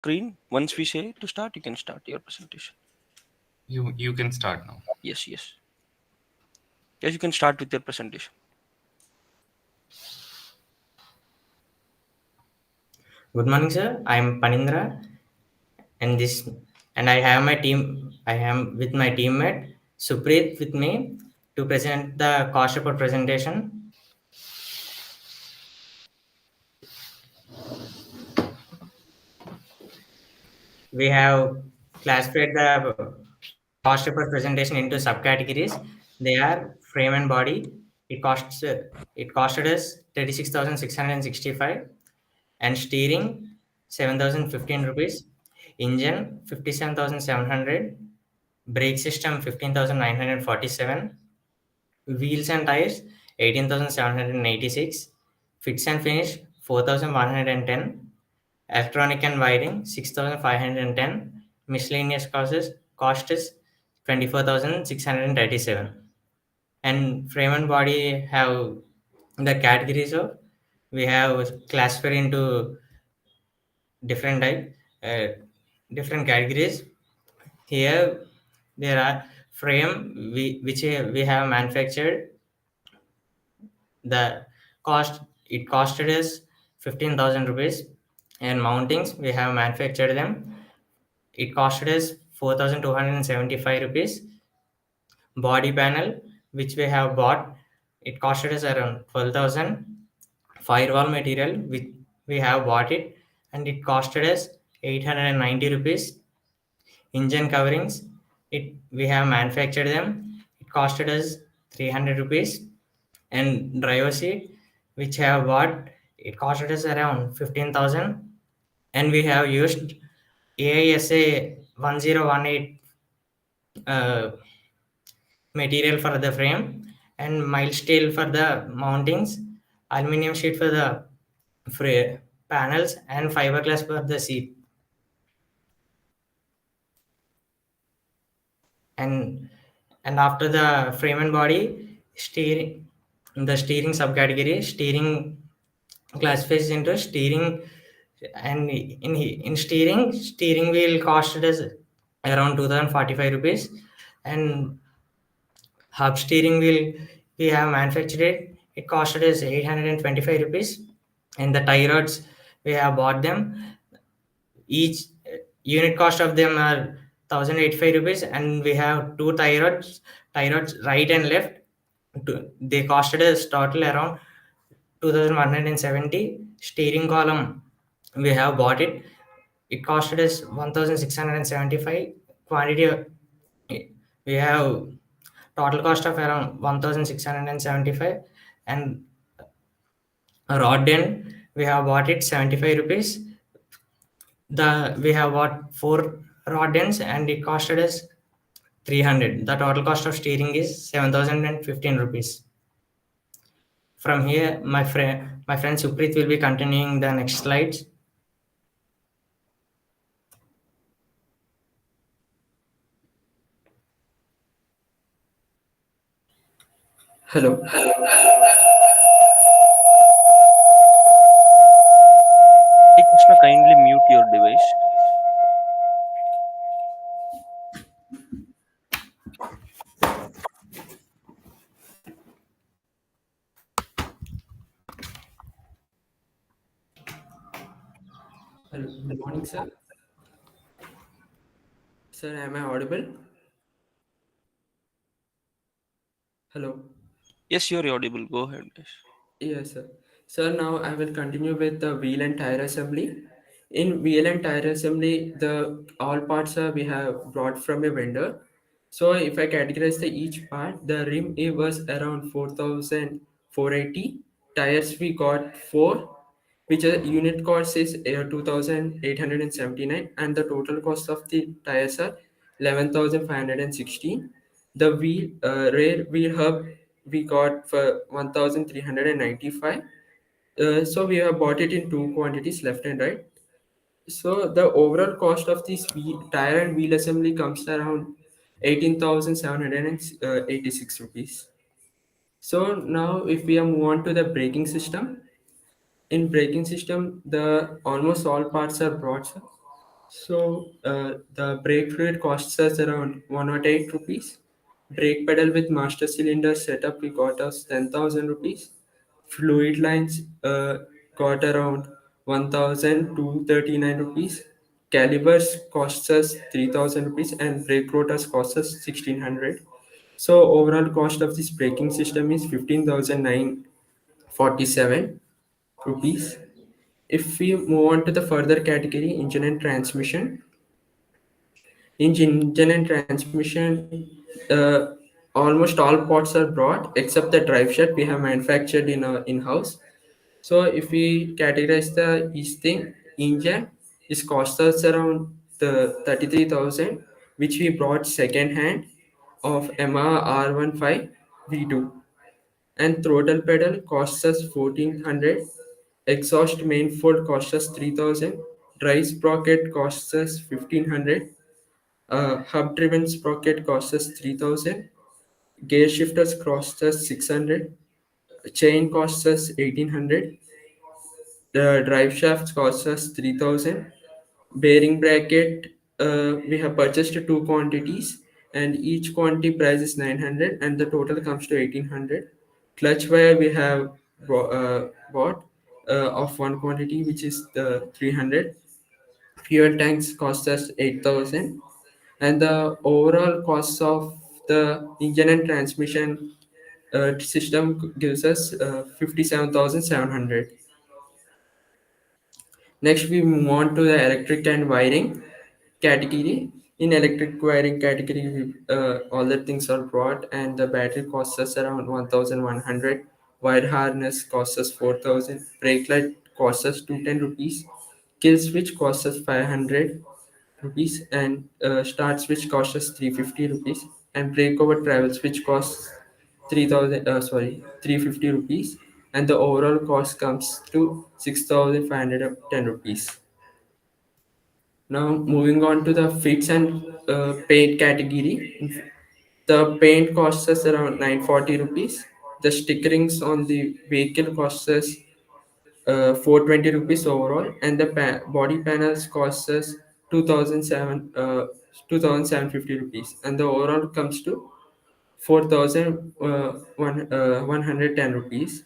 screen. Once we say to start, you can start your presentation. You can start now. Yes, yes. Yes, you can start with your presentation. Good morning, sir. I'm Panindra, and this and I have my team. I am with my teammate Supreet with me to present the cost report presentation. We have classified the cost report presentation into subcategories. They are frame and body. It costed us 36,665, and steering 7,015 rupees, engine 57,700, brake system 15,947, wheels and tires 18,786, fits and finish 4,110, electronic and wiring 6,510, miscellaneous costs 24,637. And frame and body have the categories of, we have classified into different type, uh, different categories. Here there are frame which we have manufactured. The cost, it costed us 15,000 rupees, and mountings we have manufactured them. It costed us 4,275 rupees. Body panel which we have bought, it costed us around 12,000. Firewall material which we have bought it, and it costed us 890 rupees. Engine coverings, it we have manufactured them, it costed us 300 rupees. And driver seat which have bought, it costed us around 15,000. And we have used AISA 1018 uh, material for the frame, and mild steel for the mountings, aluminum sheet for the panels, and fiberglass for the seat. And after the frame and body, steering, the steering subcategory, steering classifies into steering. And in steering wheel costed us around 2045 rupees. And hub steering wheel we have manufactured it, it costed us 825 rupees. And the tie rods we have bought them, each unit cost of them are 1085 rupees. And we have two tie rods right and left. They costed us total around 2170. Steering column we have bought it, it costed us 1675. Quantity we have total cost of around 1675. And rod end we have bought it 75 rupees. We have bought four rod ends, and it costed us 300. The total cost of steering is 7,015 rupees. From here, my friend Supreet will be continuing the next slides. Hello. Hey Krishna, kindly mute your device. Hello. Good morning, sir. Sir, am I audible? Hello. Yes, you're audible. Go ahead, guys. Yes, sir. Sir, now I will continue with the wheel and tire assembly. In wheel and tire assembly, the all parts we have brought from a vendor. So if I categorize the each part, the rim it was around 4,480. Tires we got four, which unit cost is 2,879, and the total cost of the tires are 11,516. The rear wheel hub we got for 1,395. So we have bought it in two quantities, left and right. So the overall cost of this tire and wheel assembly comes to around 18,786 rupees. So now if we move on to the braking system, in braking system the almost all parts are brought, sir. The brake fluid costs us around 108 rupees. Brake pedal with master cylinder setup we got us 10,000 rupees. Fluid lines got around 1,239 rupees. Calibers costs us 3,000 rupees and brake rotors cost us 1,600. So overall cost of this braking system is 15,947 rupees. If we move on to the further category, engine and transmission. In engine and transmission, almost all parts are brought except the drive shaft we have manufactured in our in-house. So if we categorize the each thing, engine is cost us around the 33,000, which we brought second hand of Yamaha R15 V2, and throttle pedal costs us 1,400. Exhaust manifold costs us 3,000. Drive sprocket costs us 1,500. Hub driven sprocket costs us 3,000. Gear shifters cost us 600. Chain costs us 1,800. The drive shafts cost us 3,000. Bearing bracket, we have purchased two quantities, and each quantity price is 900, and the total comes to 1,800. Clutch wire we have bought of one quantity, which is the 300. Fuel tanks cost us 8,000, and the overall cost of the engine and transmission system gives us 57,700. Next, we move on to the electric and wiring category. In electric wiring category, all the things are brought, and the battery costs us around 1,100. Wire harness costs us 4,000. Brake light costs us 210 rupees. Kill switch costs us 500 rupees, and start switch costs us 350 rupees, and breakover travel switch costs 350 rupees, and the overall cost comes to 6,510 rupees. Now moving on to the fits and paint category. The paint costs us around 940 rupees. The stickerings on the vehicle costs us 420 rupees overall, and the body panels costs us 2,750 rupees, and the overall comes to 4,110 rupees.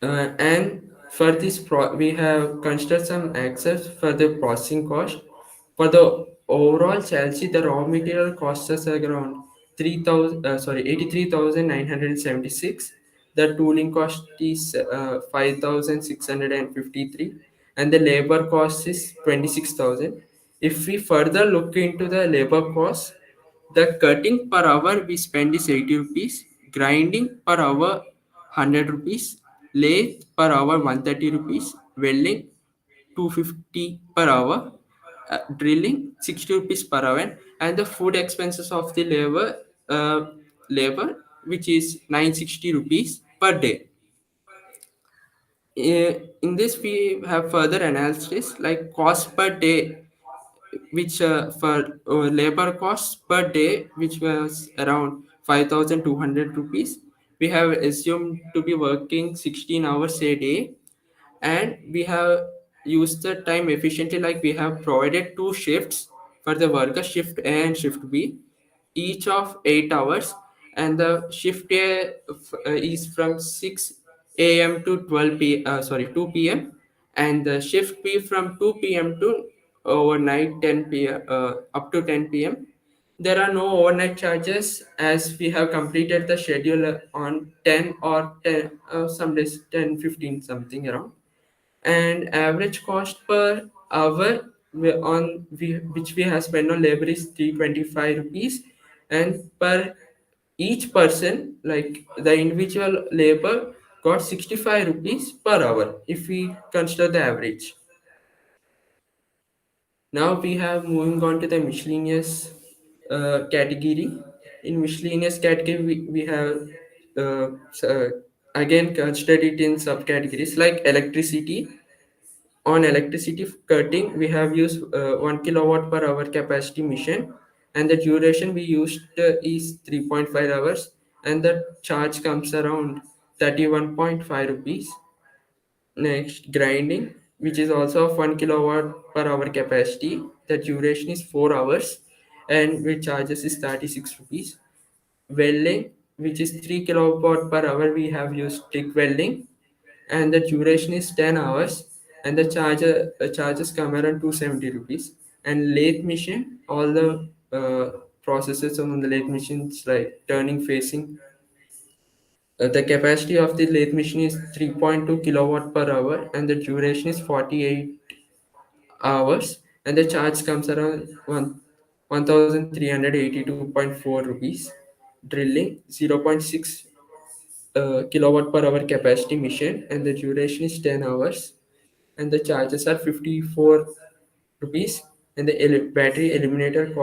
And for this we have considered some access for the processing cost. For the overall chassis, the raw material costs us around 83,976. The tooling cost is 5,653, and the labor cost is 26,000. If we further look into the labor cost, the cutting per hour we spend is 80 rupees, grinding per hour 100 rupees, lathe per hour 130 rupees, welding 250 per hour, drilling 60 rupees per hour, and the food expenses of the labor which is 960 rupees per day. In this we have further analysis like cost per day, which for labor costs per day, which was around 5,200 rupees. We have assumed to be working 16 hours a day, and we have used the time efficiently, like we have provided two shifts for the worker, shift A and shift B, each of 8 hours, and the shift A is from 6 a.m. to 2 p.m., and the shift B from 2 p.m. to overnight 10 p.m. Up to 10 p.m. There are no overnight charges as we have completed the schedule on 10 or 10, some days 10, 15, something around. And average cost per hour which we have spent on labor is 325 rupees, and per each person, like the individual labor got 65 rupees per hour if we consider the average. Now we have moving on to the miscellaneous category. In miscellaneous category, we have again considered it in subcategories like electricity. On electricity cutting, we have used 1 kilowatt per hour capacity machine, and the duration we used is 3.5 hours, and the charge comes around 31.5 rupees. Next, grinding. which is also of 1 kilowatt per hour capacity. The duration is 4 hours and which charges is 36 rupees. Welding, which is 3 kilowatt per hour, we have used TIG welding and the duration is 10 hours and the charges come around 270 rupees. And lathe machine, all the processes on the lathe machines like turning, facing, the capacity of the lathe machine is 3.2 kilowatt per hour and the duration is 48 hours and the charge comes around 1382.4 rupees. Drilling, 0.6 kilowatt per hour capacity machine and the duration is 10 hours and the charges are 54 rupees. And the battery eliminator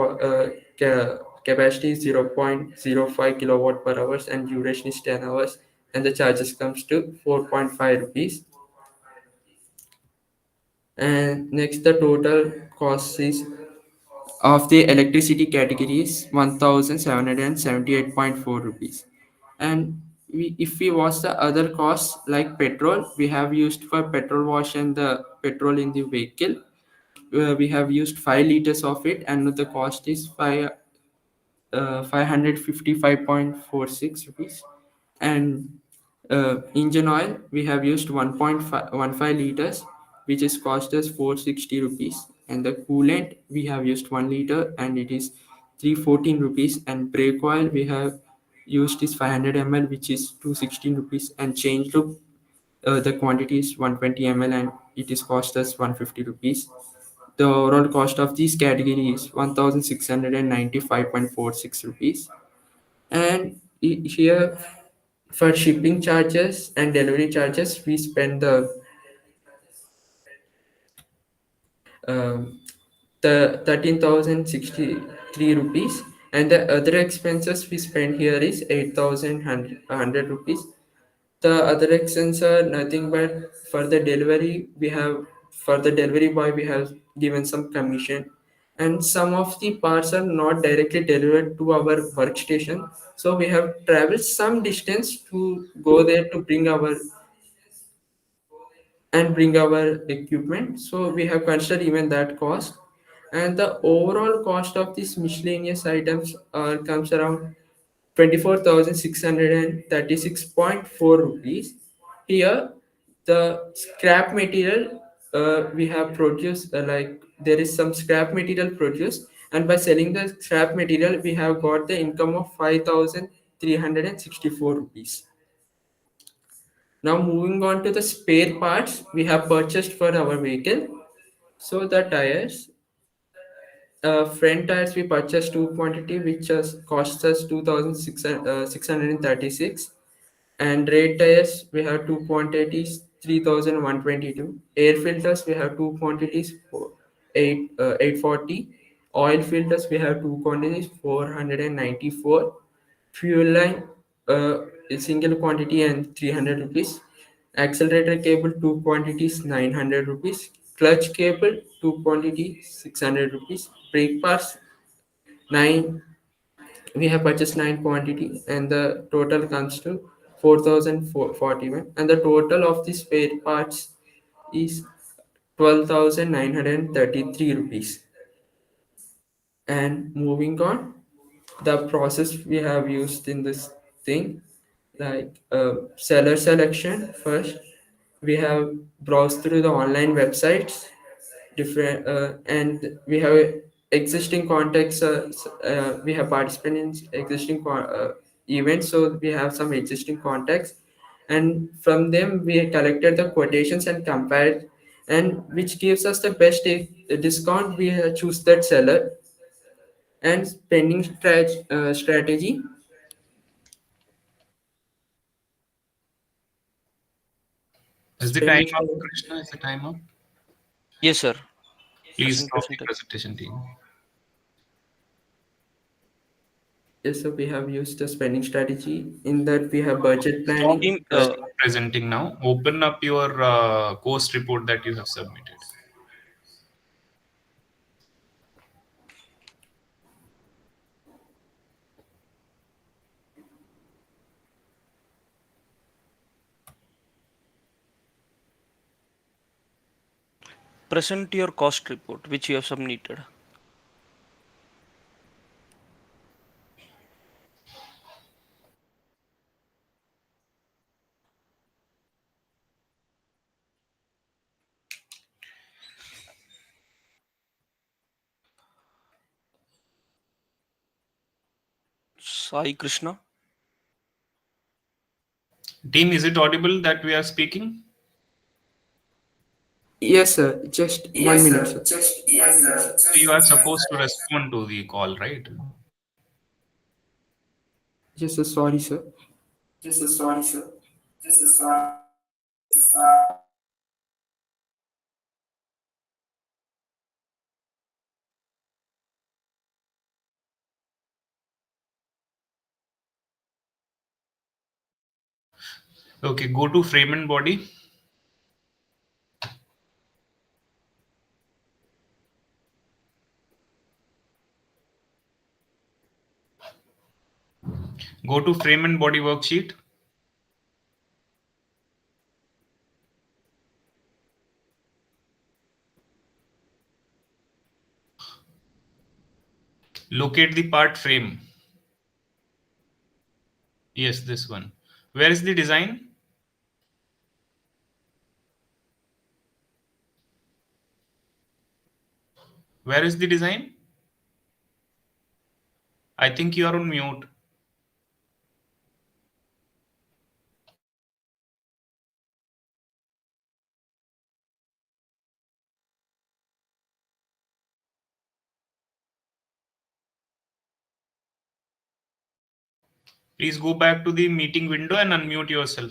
capacity is 0.05 kilowatt per hours and duration is 10 hours and the charges comes to 4.5 rupees. And next the total cost is of the electricity category is 1778.4 rupees. And if we watch the other costs like petrol, we have used for petrol wash and the petrol in the vehicle, we have used 5 liters of it and the cost is 555.46 rupees. And engine oil, we have used 1.15 liters, which is cost us 460 rupees. And the coolant, we have used 1 liter and it is 314 rupees. And brake oil, we have used is 500 ml, which is 216 rupees. And change loop, the quantity is 120 ml and it is cost us 150 rupees. The overall cost of this category is 1695.46 rupees. And here for shipping charges and delivery charges, we spend um, the 13,063 rupees, and the other expenses we spend here is 8,100 rupees. The other expenses are nothing but for the delivery. We have for the delivery boy we have given some commission, and some of the parts are not directly delivered to our workstation. So we have traveled some distance to go there to bring our equipment. So we have considered even that cost, and the overall cost of these miscellaneous items comes around 24,636.4 rupees. Here, the scrap material we have produced, like there is some scrap material produced, and by selling the scrap material, we have got the income of 5,364 rupees. Now, moving on to the spare parts we have purchased for our vehicle. So, the tires, front tires we purchased two quantity which cost us 2,636, and rear tires we have two quantities 3,122. Air filters we have two quantities for 840. Oil filters we have two quantities 494. Fuel line, a single quantity and 300 rupees. Accelerator cable two quantities 900 rupees. Clutch cable two quantity 600 rupees. Brake parts 9, we have purchased 9 quantity and the total comes to 4,041, and the total of the spare parts is 12,933 rupees. And moving on, the process we have used in this thing, like seller selection. First we have browsed through the online websites different, and we have existing contacts, we have participated in existing events, so we have some existing contacts, and from them we collected the quotations and compared, and which gives us the best discount, we choose that seller. And spending strategy. Is the time Spending up, strategy. Krishna? Is the time up? Yes, sir. Please stop the Presentation time. presentation team. Yes, so we have used the spending strategy. In that we have budget planning. Team, Stop presenting now. Open up your course report that you have submitted. present your cost report which you have submitted. Sai Krishna. Team, is it audible that we are speaking? Yes, sir. Just 1 minute, sir. So you are supposed to respond to the call, right? Just a sorry, sir. Okay, go to frame and body. Go to frame and body worksheet. Locate the part frame. Yes, this one. Where is the design? Where is the design? I think you are on mute. Please go back to the meeting window and unmute yourself.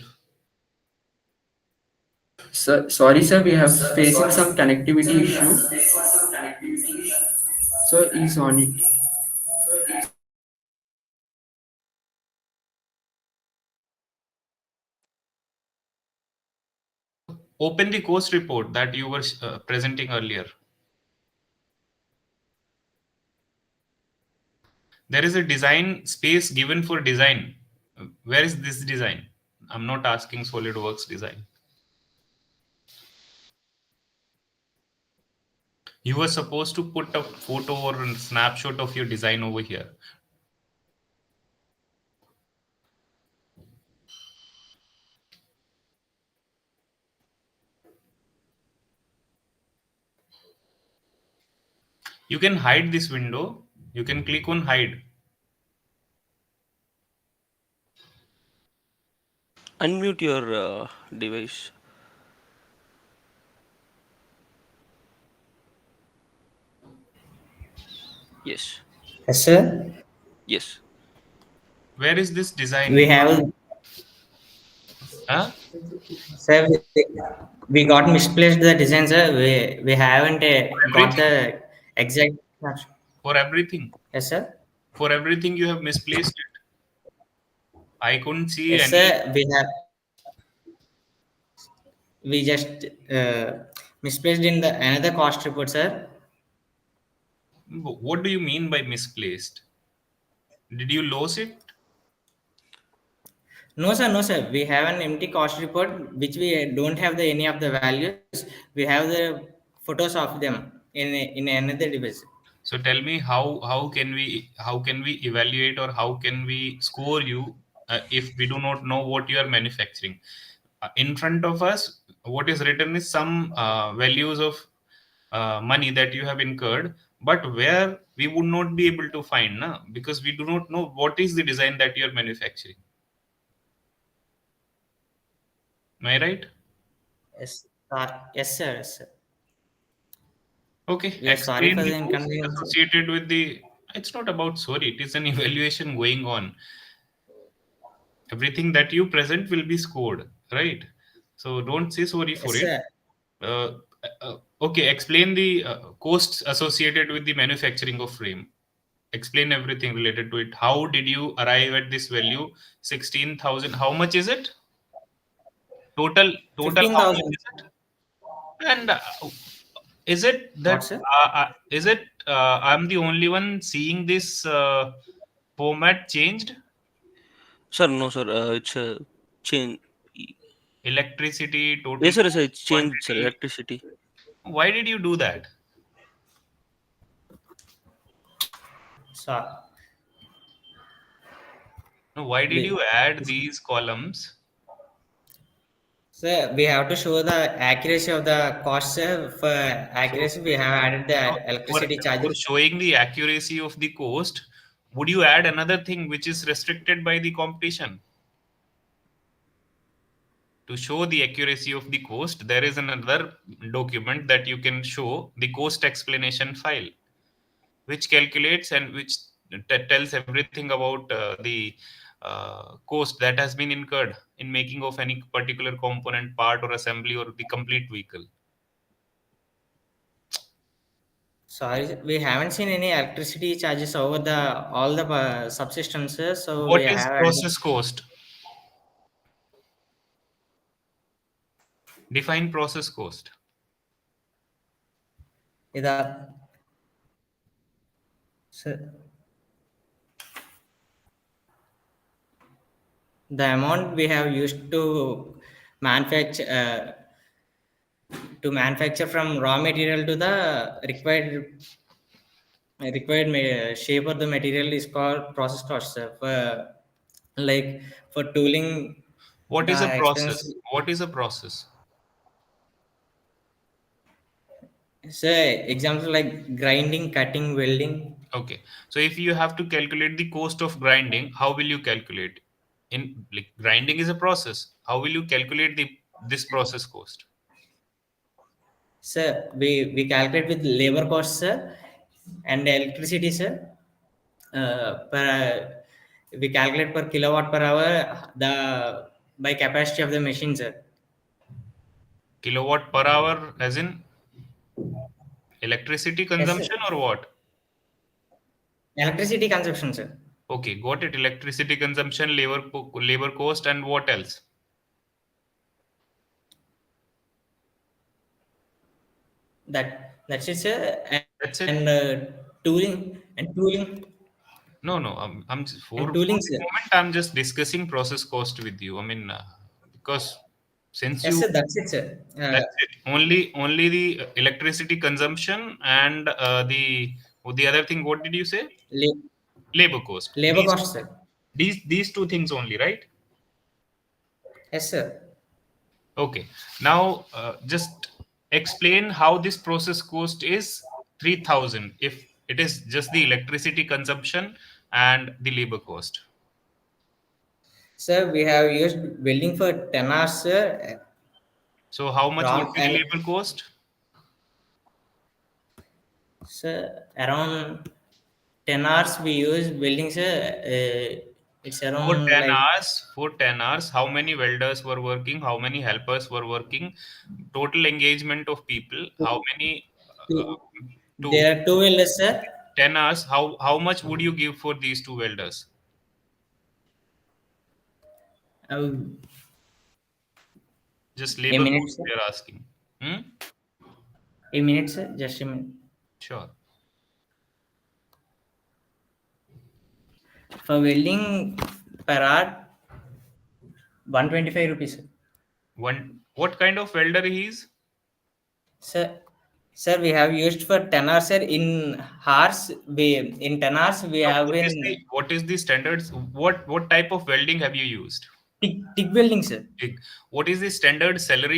Sir, sorry, sir. We have facing some connectivity issue. So he's on it. Open the course report that you were presenting earlier. There is a design space given for design. Where is this design? I'm not asking SolidWorks design. You were supposed to put a photo or a snapshot of your design over here. You can hide this window. You can click on hide. Unmute your device. Yes. Yes, sir. Yes. Where is this design? We have, Huh? sir, we got misplaced the design, sir. We haven't got Everything. the exact. For everything. Yes, sir. For everything you have misplaced it. I couldn't see Yes, any. sir. We just misplaced in the another cost report, sir. What do you mean by misplaced? Did you lose it? No, sir. No, sir. We have an empty cost report which we don't have the any of the values. We have the photos of them in another device. So tell me how can we evaluate or how can we score you if we do not know what you are manufacturing? In front of us, what is written is some values of money that you have incurred, but where we would not be able to find, na? Because we do not know what is the design that you are manufacturing. Am I right? Yes, yes, sir. Yes, sir. Okay, We are sorry explain for the the cost inconvenience. associated with the. It's not about sorry, it is an evaluation going on. Everything that you present will be scored, right? So don't say sorry for Yes, it. sir. uh, okay, explain the costs associated with the manufacturing of frame. Explain everything related to it. How did you arrive at this value? 16,000. How much is it? Total how much 15,000. is it? And is it What, that sir? is it I'm the only one seeing this format changed? Sir, no, sir. It's a change. Electricity, total Yes, sir. Yes, sir. It's changed, sir. quantity. Electricity. Why did you do that? So, No, why did you we, add these columns? so we have to show the accuracy of the cost, sir. For So, accuracy, we have added no, the for, electricity for charges. showing the accuracy of the cost, would you add another thing which is restricted by the competition? To show the accuracy of the cost, there is another document that you can show, the cost explanation file, which calculates and which tells everything about the cost that has been incurred in making of any particular component, part, or assembly, or the complete vehicle. Sorry, we haven't seen any electricity charges over the all the subsystems, so we What is have added process cost? Define process cost. the so the amount we have used manufacture manufacture from raw material to the shape of the material is called process cost, sir. Like for tooling, What is a the expense. process? What is a process? Say example like grinding, cutting, welding. Okay. So if you have to calculate the cost of grinding, how will you calculate? In like grinding is a process. How will you calculate the this process cost? Sir, we calculate with labor cost, sir, and electricity, sir. We calculate per kilowatt per hour the by capacity of the machine, sir. Kilowatt per hour, as in electricity Yes, sir. consumption or what? Electricity consumption, sir. Okay, got it. Electricity consumption, labor cost, and what else? That's it, sir. That's it. And tooling No, no. For and tooling, the sir. moment, I'm just discussing process cost with you. I mean, because since Yes, you sir. That's it, sir. that's it. Only the electricity consumption and the other thing. What did you say? La- Labor cost. labor cost, sir. These two things only, right? Yes, sir. Okay. Now, just explain how this process cost is 3,000 if it is just the electricity consumption and the labor cost. Sir, we have used welding for 10 hours, sir. So, how much would Around be the and labor cost? sir, around 10 hours we use welding, sir. It's around like For 10 hours, how many welders were working? How many helpers were working? Total engagement of people, how many two, to there are two welders, sir. 10 hours, how much would you give for these two welders? Um, Just a labor minute, cost sir. we are asking. Hmm? A minute, sir. Just a minute. Sure. For welding per hour, 125 rupees, sir. What kind of welder he is? Sir, we have used for 10 hours, sir. In 10 hours we No, have been what is the standards? What type of welding have you used? TIG welding, sir. What is the standard salary